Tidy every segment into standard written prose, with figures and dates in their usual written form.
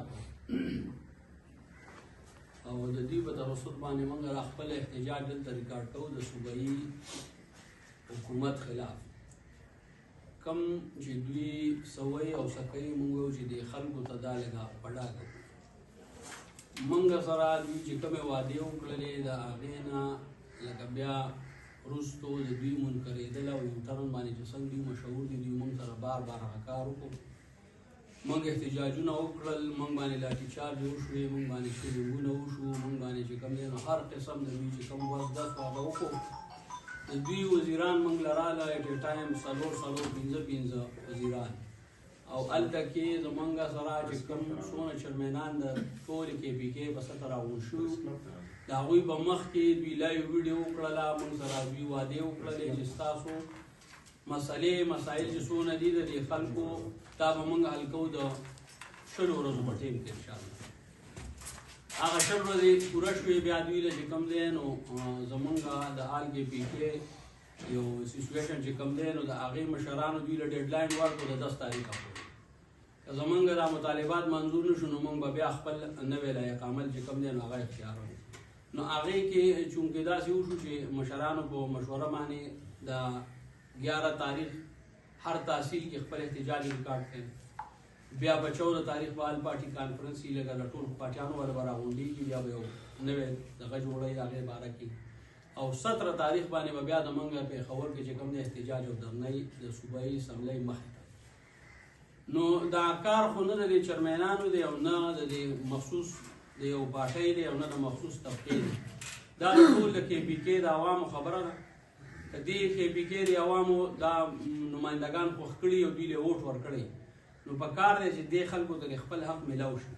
راکړه او د دې په توسط باندې موږ را خپل احتجاج دلته ریکارډ کوو د صوبایي حکومت خلاف کم چې دوی سوی او سکی موږ وایو چې د خلکو ته دا لږه پډا کوو موږ سره دوی چې کومې وعدې وکړلې د هغې نه لکه بیا وروستو د دوی منکرېدل او یو ټرن باندې چې څنګه دوی مشهور دي دوی موږ سره بار بار هغه کار وکړو موږ احتجاجونه وکړل موږ باندې لاټي چارج وشوې موږ باندې شیرینګونه وشو موږ باندې چې کوم دی نو هر قسم د دوی چې کوم وس دس هغه وکړو د دوی وزیران موږ له راله ایټ ا ټایم څلور پنځه وزیران او هلته کې زمونږ سره چې کوم څونه چرمینان د ټولې کې پي کې په سطح راغونډ شوي د هغوی په مخ کې دوی لایو ویډیو وکړله موږ سره دوی وعدې وکړلې چې ستاسو مسایل چې څونه دي د دې خلکو دا به موږ حل کوو د 20 ورځو په ټیم کې انشاءالله هغه 20 ورځې پوره شوې بیا دوی له چې کوم دی نو زمونږ د آل کې پي کې یو سیچویشن چې کوم دی نو د هغې مشرانو دوی له ډیډلاین ورکړو د 10 تاریخه پورې که زمونږ دا مطالبات منظور نه شو نو موږ به بیا خپل نوی لایق عمل چې کوم دی نو هغه اختیاروو نو هغې کې چونکې داسې وشو چې مشرانو په مشوره باندې د 11 تاریخ هر تحصیل کې خپل احتجاج ریکارډ کړي بیا په 14 تاریخ به آل پارټي کانفرنس یې لږه د ټولو پارټیانو ور به راغونډېږي بیا به یو نوی دغه جوړوي د هغې باره کې او 17 تاریخ باندې به بیا د موږ پېښور کې چې کوم دی احتجاج او دھرنی د صوبایي اسمبلۍ مخې ته نو دا کار خو نه د دې چرمینانو دی او نه د دې مخصوص د یو پارټۍ دی او نه د مخصوص طبقې دی دا د ټول د کې پي کې د عوامو خبره ده د دې کې پي کې د عوامو دا نمایندګان خوښ کړي او دوی له ووټ ورکړی نو په کار دی چې دې خلکو ته د خپل حق میلاو شي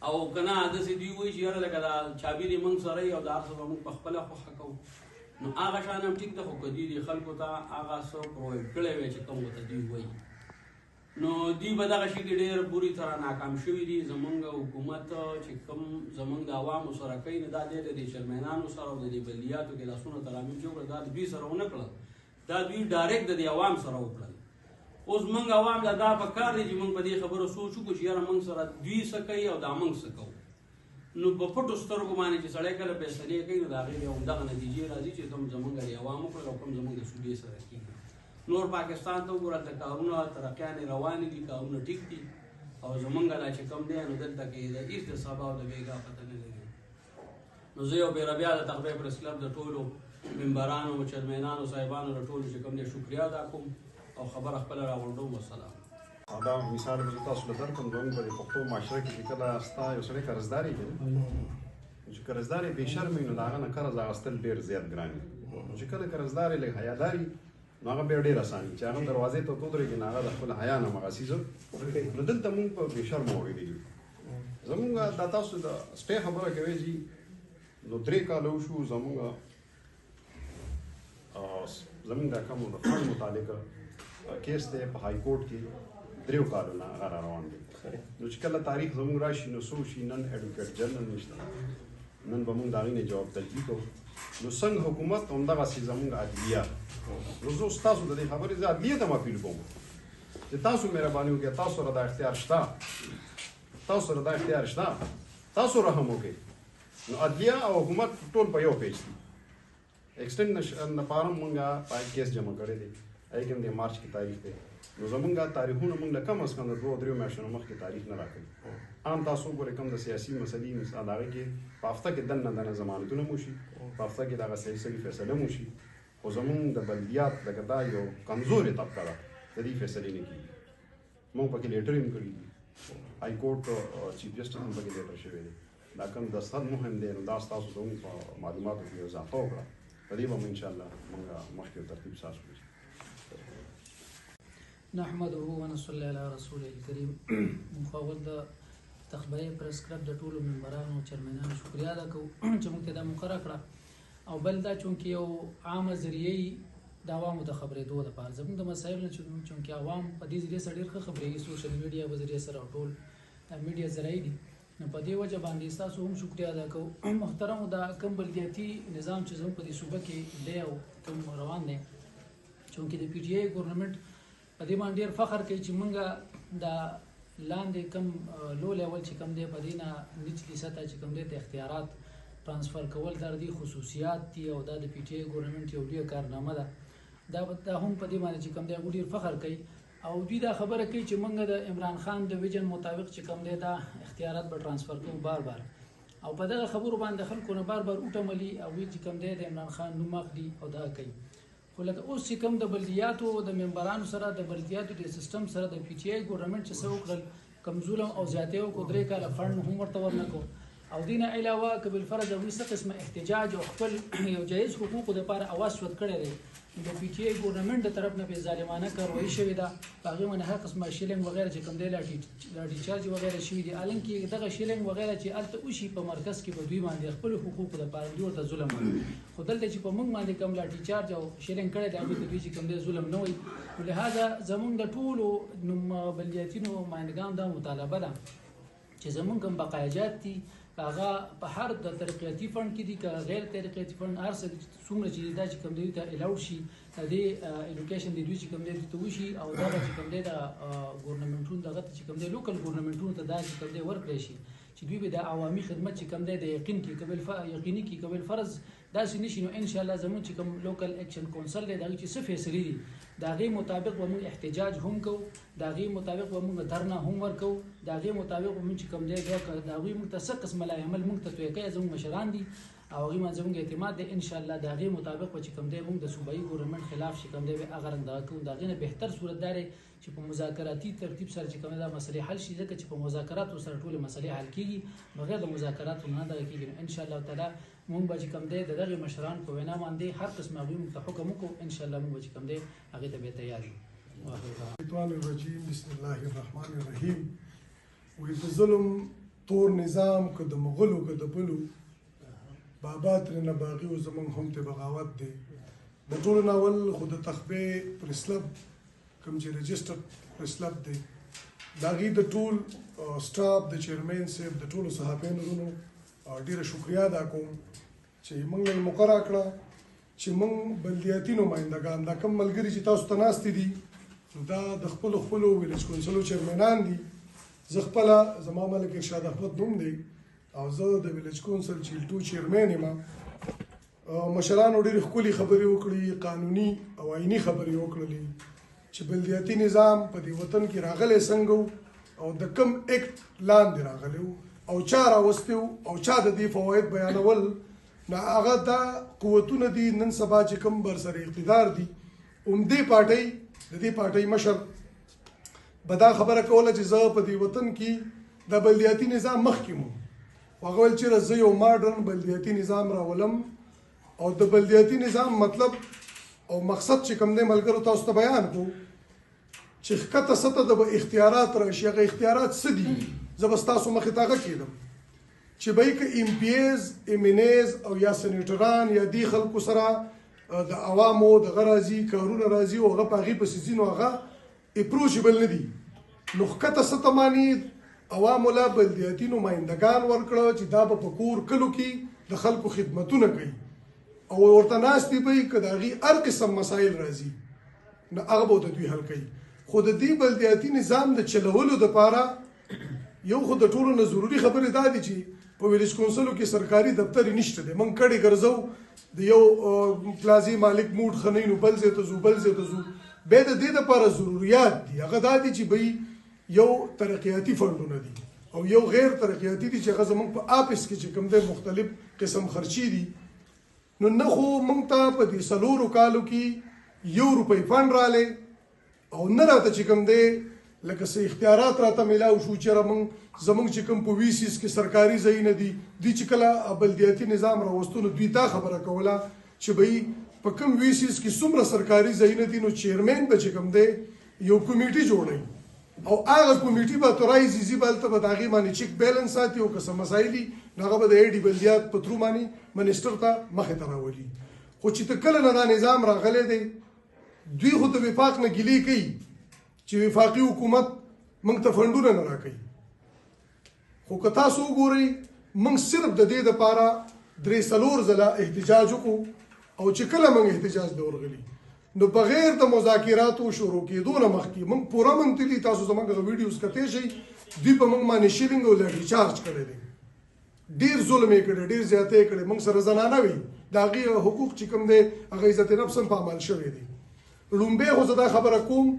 او که نه داسې دوی وایي چې یاره لکه دا چابي دې موږ سره او دا هر څه به موږ په خپله خوښه کوو نو هغه شان هم ټیک ده خو که دوی دې خلکو ته هغه څه پرووایډ کړی وی چې کوم ورته دوی وایي نو دوی به دغه شي کې ډېر پورې طرح ناکام شوي دي زمونږ حکومت چې کوم زمونږ د عوامو سره کوي نو دا دی د دې چرمینانو سره او د دې بلدیاتو کې لاسونه ترامیم جوړ کړل دا د دوی سره ونه کړل دا دوی ډایرکټ د دې عوام سره وکړل اوس موږ عوام له دا په کار دی چې موږ په دې خبرو سوچ وکړو چې یاره موږ سره دوی څه کوي او دا موږ څه کوو نو په پټو سترګو باندې چې سړی کله فیصلې کوي نو د هغې بیا همدغه نتیجې راځي چې کوم زموږ د عوام وکړل او کوم زموږ د صوبې سره کېږي نور پاکستان ته وګوره د کارونه ترقیانې روانې دي کارونه ټیک دي او زمونږ لا چې کوم دی نو دلته کې د هېڅ د سبا او د بېګا پته نه لګي نو زه یو بېره بیا د تغبیه پرس کلب د ټولو ممبرانو چرمینانو صاحبانو د ټولو چې کوم دی شکریا ادا کوم او خبره خپله راغونډوم والسلام دا مثال به تاسو له درکوم دوی په پښتو معاشره کې چې کله ستا یو سړی قرضداري کوي چې قرضداري بې شرمې نو د هغه نه قرض اخیستل ډېر زیات ګران وي چې کله قرضداري لږ حیاداري نو هغه بیا ډېر اسان وي چې هغه دروازې ته ودرېږي نو هغه د خپل حیا نه مغاسیزو نو دلته مونږ په بې شرمه وغېږو زمونږ دا تاسو د سپی خبره کوئ چې نو 3 کاله وشو زمونږ دا کوم د فنډ متعلق کیس دی په های کورټ کې 3 کالو نه هغه را روان دی نو چې کله تاریخ زمونږ راشي نو څه وشي نن ایډوکیټ جنرال نشته نن به مونږ د هغې نه جواب طلبي کوو نو څنګه حکومت همدغسې زمونږ عدلیه نو زه اوس تاسو د دې خبرې زه عدلیې ته اپیل کوم چې تاسو مهرباني وکړئ تاسو سره دا اختیار شته تاسو رحم وکړئ نو عدلیه او حکومت ټول په یو پیج دي ایکسټینډ لپاره مونږ پای کیس جمع کړی دی هغې کې هم د مارچ کې تاریخ دی نو زمونږ تاریخونه مونږ له کم از کم د 2-3 میاشتو مخکې تاریخ نه راکوي عام تاسو وګورئ کوم د سیاسي مسلې مثال هغې کې په هفته کې دننه ضمانتونه مو شي په هفته کې دغه صحیح فیصله مو شي خو زمونږ د بلدیات لکه دا یو کمزورې طبقه ده د دې فیصلې نه کېږي مونږ پکې لیټر هم کړي دي های کورټ چیف جسټس هم پکې لیټر شوی دی دا کوم دستخط مهم دی نو دا ستاسو زموږ په معلوماتو کې اضافه وکړه په دې به انشاءالله مونږ مخکې ترتیب ساز کړو نحمده ونصلي علی رسوله الکریم مخاول د تخبیه پرس کلب د ټولو ممبرانو چرمنانو شکریا ادا کوو چې موږ ته دا مقرره کړه او بل دا چونکې یو عامه ذریعه د عوامو د خبرېدو لپاره زموږ د مسایلو نه چونکې عوام په دې ذریعه سره ډېر ښه خبرېږي سوشل میډیا په ذریعه سره او ټول میډیا ذرایع دي نو په دې وجه باندې ستاسو هم شکریا ادا کوو محترمو دا کوم بلدیاتي نظام چې زموږ په دې صوبه کې دی او کوم روان دی چونکې د پی ټي آی ګورنمنټ په دې باندې ډېر فخر کوي چې موږ د لاندې کم لو لیول چې کم دی په دې نه نچلي سطح چې کم دی ته اختیارات ترانسفر کول در دي خصوصیات دي او دا د پی ټی آی ګورنمنت یو ډېر کارنامه ده دا هم په دې باندې چې کم دی هغوی ډېر فخر کوي او دوی دا خبره کوي چې موږ د عمران خان د ویژن مطابق چې کم دی دا اختیارات به ترانسفر کوو بار بار او په دغه خبرو باندې خلکو نه بار بار وټملي او وی چې کم دی د عمران خان نوم اخلي او دا کوي خو لکه اوس چې کم د بلدیاتو د ممبرانو سره د بلدیاتو د سیستم سره د پی ټی آی ګورنمنت چې څه وکړل کم ظلم او زیاتۍ وکړو 3 کاله فنډ هم ورته ورنکړو او دین علاوه که بالفرض او څه قسمه احتجاج او خپل یو جایز حقوقو لپاره اواز شوت کړی دی د پی ټی آی ګورنمنت د طرف نه به ظالمانه کاروایی شوې ده هغه باندې هر قسمه شیلینګ وغیرہ چې کوم دی لاټي چارج وغیرہ شوي دي الانکه دغه شیلینګ وغیرہ چې الته وشي په مرکز کې به دوی باندې خپل حقوق لپاره دوی ورته ظلم کوي خو دلته چې په موږ باندې کوم لاټي چارج او شیلینګ کړی دی هغه دوی چې کوم دی ظلم نه وي لهدا زمونږ د ټولو بلدیاتینو ماینګان دا مطالبه ده چې زمونږ کوم بقایجات دي هغه په هر د ترقیاتي فند کې دي که غیر ترقیاتي فند هر څه څومره چې دا چې کوم دی ته الاو شي د ایډوکیشن د دوی چې کوم دی ته وشي او دا چې کوم دی د ګورنمنټونو دغه چې کوم دی لوکل ګورنمنټونو ته دا چې کوم دی ورکړی شي چې دوی به د عوامي خدمت چې کوم دی د یقین کې یقیني کې قبل فرض داسې نشي نو ان شاء الله زموږ چې کوم لوکل اکشن کونسل دی دغه چې څه فیصلې دي د هغې مطابق به موږ احتجاج هم کوو د هغې مطابق به موږ دھرنا هم ورکوو د هغې مطابق به موږ چې کوم دی د هغوی موږ ته څه قسمه لایعمل موږ ته تویه کوي زموږ مشران دي او هغوی باندې زموږ اعتماد دی ان شاء الله د هغې مطابق به چې کوم دی موږ د صوبایي ګورنمنټ خلاف چې کوم دی هغه رنګ دغه کوو د هغې نه بهتر صورت دا دی چې په مذاکراتي ترتیب سره چې کوم دا مسلې حل شي ځکه چې په مذاکراتو سره ټولې مسلې حل کیږي بغیر د مذاکراتو نه دغه کیږي ان شاء الله تعالی موږ به چې کوم دی د دغه مشران په وینا باندې هر قسم هغوی موږ ته حکم وکړو ان شاء الله موږ به چې کوم دی هغې ته به تیار یو الشیطان الرجیم بسم الله الرحمن الرحیم وی د ظلم تور نظام که د مغلو که د بلو بابا ترې نه باغي او زمونږ هم ته بغاوت دی د ټولو ناول خو د تخبې پرسلب کوم چې رجسټر پرسلب دی د هغې د ټول سټاف د چیرمین صاحب د ټولو صحافیانو ورونو ډېره شکریا ادا کوم چې موږ له مقرره کړه چې موږ بلدیاتي نمایندګان دا کوم ملګري چې تاسو ته ناستې دي دا د خپلو ویلیج کونسلو چیرمنان دي زه خپله زما ملک ارشاد احمد نوم دی او زه د ویلیج کونسل چیلټو چیرمن یم مشرانو ډېرې ښکلي خبرې وکړي قانوني او آئیني خبرې وکړلې چې بلدیاتي نظام په دې وطن کې راغلی څنګه او د کم اکټ لاندې راغلی او چا راوستی او چا د دې فواید بیانول نو هغه دا قوتونه دي نن سبا چې کوم برسر اقتدار دي عمدې پارټۍ د دې پارټۍ مشر به دا خبره کوله چې زه په دې وطن کې د بلدیاتي نظام مخکې وم هغه ویل چې زه یو ماډرن بلدیاتي نظام راولم او د بلدیاتي نظام مطلب او مقصد چې کوم دی ملګرو تاسو ته بیان کړو چې ښکته سطح د اختیارات راشي هغه اختیارات څه دي زه به ستاسو مخې ته هغه کېدم چې به یې که ایم پی ایز ایم او یا سینیټران یا دې خلکو سره د عوامو دغه راځي کارونه راځي او هغه په هغې پسې ځي نو هغه اپروچبل نه دي نو ښکته سطح باندې عوامو له بلدیاتي نمایندګان ورکړه چې دا به په کور کلو کې د خلکو خدمتونه کوي او ورته ناستې به یې که د هغې هر قسم مسایل راځي نو هغه به د دوی حل کوي خو د دې بلدیاتي نظام د چلولو دپاره یو خو د ټولو نه ضروري خبرې دا دي چې په ویلیج کونسلو کې سرکاري دفتر نشته دی موږ کډې ګرځو د یو پلازي مالک موډ ښه نه وي نو بل ځای ته ځو بل ځای ته ځو بیا د دې دپاره ضروریات دي هغه دا دي چې به یو ترقیاتي فنډونه دي او یو غیر ترقیاتي دي چې هغه زموږ په آفس کې چې کوم دی مختلف قسم خرچي دي نو نه خو موږ ته په دې 4 کالو کې €1 فنډ رالی او نه راته چې کوم دی لکه څه اختیارات راته میلاو شو چې زموږ چې کوم په ویسیس کې سرکاري ځایونه دي دوی چې کله بلدیاتي نظام راوستو نو دوی دا خبره کوله چې به په کوم ویسیس کې څومره سرکاري ځایونه دي نو چیرمین به چې کوم دی یو کمیټي جوړوي او هغه کمیټي به تورای زیزي به هلته به د هغې باندې چیک بیلنس ساتي او که څه مسایل دي نو هغه به د ایډي بلدیات په ترو باندې منسټر ته مخې ته راولي خو چې ته کله نه دا نظام راغلی دی دوی خو د وفاق نه ګیلې کوي چې وفاقي حکومت موږ ته فنډونه نه راکوي خو که تاسو وګورئ موږ صرف د دې دپاره 3-4 ځله احتجاج وکړو او چې کله موږ احتجاج ته ورغلي نو بغیر د مذاکراتو شروع کېدو نه مخکې موږ پوره منتلي تاسو زموږ هغه ویډیوز کتلی شئ دوی په موږ باندې شیلینګ او لاټي چارج کړی دی ډېر ظلم یې کړی ډېر زیاتی یې کړی موږ سره زنانه وي د هغې حقوق چې کوم دی هغه عزت نفس هم په عمل شوی دی لومبۍ خو زه دا خبره کوم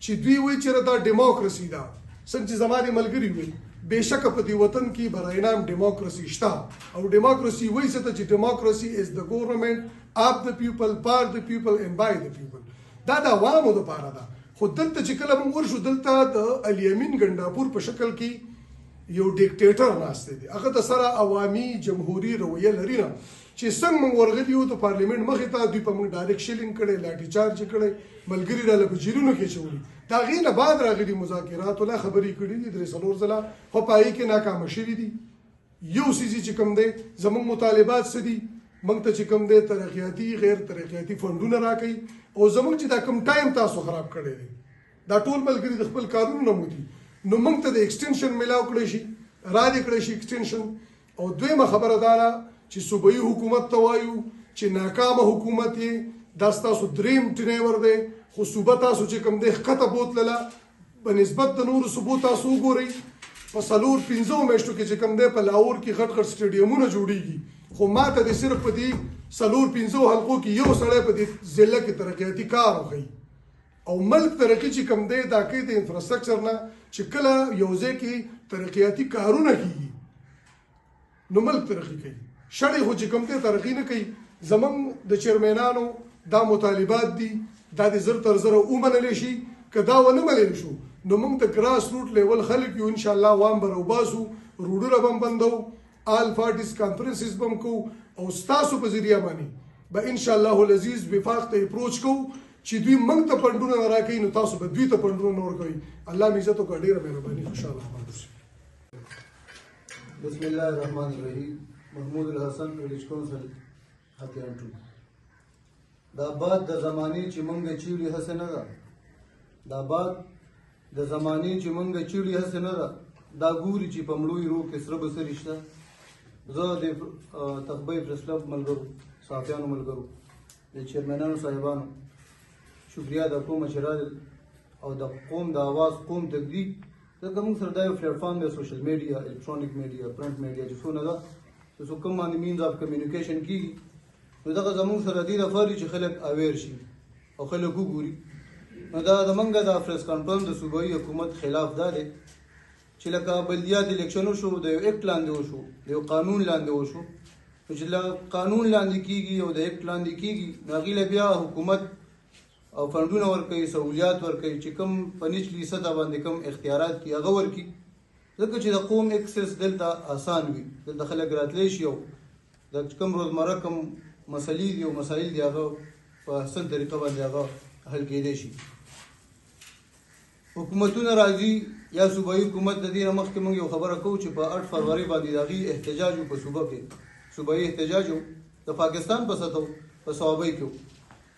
چې دوی وایي چېرې دا ډیموکراسي ده څنګه چې زما د ملګري وایي بېشکه په دې وطن کې برای نام ډیموکراسي شته او ډیموکراسي وایي څه ته چې ډیموکراسي از د ګورنمنټ of the people, for the people and by the people. دا د عوامو دپاره ده خو دلته چې کله موږ ورشو دلته د الیمین ګنډاپور په شکل کې یو ډیکټیټر ناستی دی هغه د سره عوامي جمهوري رویه لري نه چې څنګه موږ ورغلي یو د پارلیمنټ مخې ته دوی په موږ ډایرکټ شیلینګ کړی لاټي چارج یې کړی ملګري راله په جیلونو کې اچولي د هغې نه بعد راغلي مذاکراتو لا خبرې کړي دي 3-4 ځله خو په هغې کې ناکامه شوي دي یو څیز چې کوم دی زموږ مطالبات څه دي موږ ته چې کوم دی ترقیاتي غیر ترقیاتي فنډونه راکوي او زموږ چې دا کوم ټایم تاسو خراب کړی دی دا ټول ملګري د خپل کارونو نه موتي نو موږ ته د ایکسټینشن میلاو کړی شي را دې کړی شي ایکسټینشن او دویمه خبره دا ده چې صوبایي حکومت ته وایو چې ناکامه حکومت یې دا ستاسو دریم ټینیور دی خو صوبه تاسو چې کوم دی ښکته بوتلله په نسبت د نورو صوبو تاسو وګورئ په 4-5 میاشتو کې چې کوم دی په لاهور کې غټ غټ سټیډیمونه جوړیږي خو ما ته د صرف په دې 4-5 حلقو کې یو سړی په دې ضلع کې ترقیاتي کار وښیي او ملک ترقي چې کوم دی دا کوي د انفراسټرکچر نه چې کله یو ځای کې ترقیاتي کارونه کېږي نو ملک ترقي کوي شړې خو چې کوم دی ترقي نه کوي زموږ د چیرمینانو دا مطالبات دي دا د زر تر زره ومنلی شي که دا ونه منلی شو نو موږ د ګراس روټ لیول خلک یو انشاءالله وام به راوباسو روډونه به هم بندو آل پارټیز کانفرنسز به هم کوو او ستاسو په ذریعه باندې به انشاءالله العزیز وفاق ته اپروچ کوو چې دوی موږ ته فنډونه نه راکوي نو تاسو به دوی ته فنډونه نه ورکوئ الله مې عزت وکړه ډېره مهرباني خوشحاله بسم الله الرحمن الرحیم محمود الحسن ویلیج کونسل هتیان ټو دا بعد د زمانې چې مونږ چیړي هسې نه ده دا بعد د زمانې چې مونږ چیړي هسې نه ده دا ګوري چې په مړوي روغ کې سره به څه رشته زه د تخبۍ پریس کلب ملګرو صحافیانو ملګرو د چیرمنانو صاحبانو شکریه دا کومه چې راغلل او د قوم د اواز قوم تقدیر ځکه موږ سره دا یو پلیټفارم دی سوشل میډیا الکترونیک میډیا پرنټ میډیا چې څونه ده چې څو کوم باندې مینز اف کمیونیکیشن کېږي نو دغه زموږ سره دې لپاره چې خلک اویر شي او خلک وګوري نو دا زموږ د پریس کانفرنس د صوبایي حکومت خلاف دا دی چې لکه بلدیات الیکشن وشو د یو اکټ لاندې وشو د یو قانون لاندې وشو نو چې قانون لاندې کېږي او د اکټ لاندې کېږي نو هغې له بیا حکومت او فنډونه ورکوي سهولیات ورکوي چې کوم په نچلي سطح باندې کوم اختیارات کي هغه ورکي ځکه چې د قوم اکسس دلته آسان وي دلته خلک راتلی شي او د کوم روزمره کوم مسلې دي او مسایل دي هغه په احسن طریقه باندې هغه حل کېدی شي حکومتونه راځي یا صوبایي حکومت د دې نه مخکې موږ یو خبره کوو چې په 8 فروری باندې د هغې احتجاج و په صوبه کې صوبایي احتجاج و د پاکستان په سطح په صوابۍ کې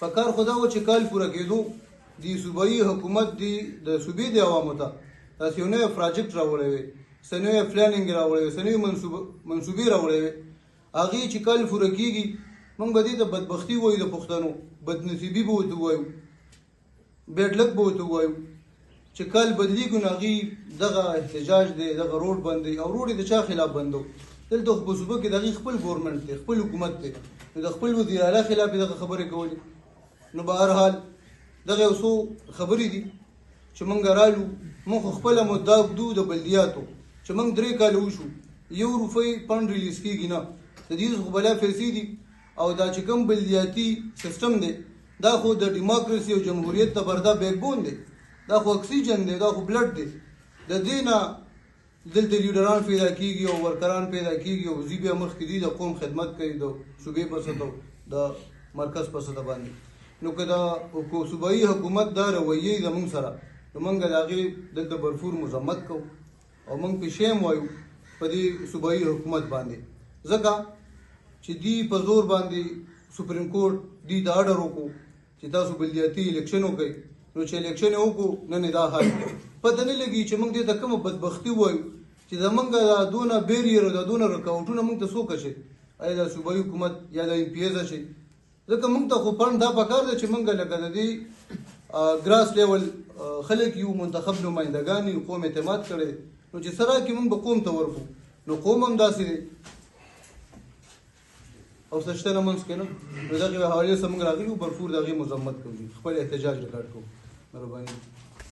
په کار خو دا و چې کال پوره کېدو د صوبایي حکومت د صوبې د عوامو ته داسې یو نوی پراجکټ راوړی وی څه نوی پلانینګ راوړی وی څه نوي منصوبې راوړی وی هغې چې کال پوره کېږي موږ به دې ته بدبختي وایو د پښتنو بدنصیبي به ورته ووایو بیډ لک به ورته ووایو چې کال بدلیږي نو هغې دغه احتجاج دی دغه روډ بند دی او روډ یې د چا خلاف بند و دلته خو په صوبه کې د هغې خپل ګورنمنټ دی خپل حکومت دی نو د خپل وزیر اعلی خلاف یې دغه خبرې کولې نو به هر حال دغه یو څو خبرې دي چې موږ رالو موږ خو خپله مدعا ږدو د بلدیاتو چې موږ 3 کاله وشو 1 روپۍ فنډ ریلیز کېږي نه د دې خو بلا پیسې دي او دا چې کوم بلدیاتي سیسټم دی دا خو د ډیموکراسي او جمهوریت ته بردا بیک بون دی دا خو اکسیجن دی دا خو بلډ دی د دې نه دلته لیډران پیدا کېږي او ورکران پیدا کېږي او زی بیا مخکې دي د قوم خدمت کوي د صوبې په سطح د مرکز په سطح باندې نو که د صوبایي حکومت دا رویې زموږ سره نو موږ د هغې دلته بھرپور مذمت کوو او موږ پې شیم وایو په دې صوبایي حکومت باندې ځکه چې دوی په زور باندې سپریم کورټ دوی د اډر وکړو چې تاسو بلدیاتي الیکشن وکړئ نو چې الیکشن یې وکړو نن یې دا حال پته نه لګي چې موږ دې ته کومه بدبختي وایو چې زموږ دا دونه بیریر او دا دونه رکاوټونه موږ ته څوک شي آیا د صوبایي حکومت یا د ایم پي ایز شي ځکه موږ ته خو فنډ دا پکار دی چې موږ لکه د دې ګراس لیول خلک یو منتخب نمایندګان یو قوم اعتماد کړی نو چې سره کې موږ به قوم ته ورکو نو قوم هم داسې دی او څه شته نه منځ کې نه نو دغې حوالې سره موږ راغلي یو برفور د هغې مذمت کوو خپل احتجاج ریکارډ کوو مهرباني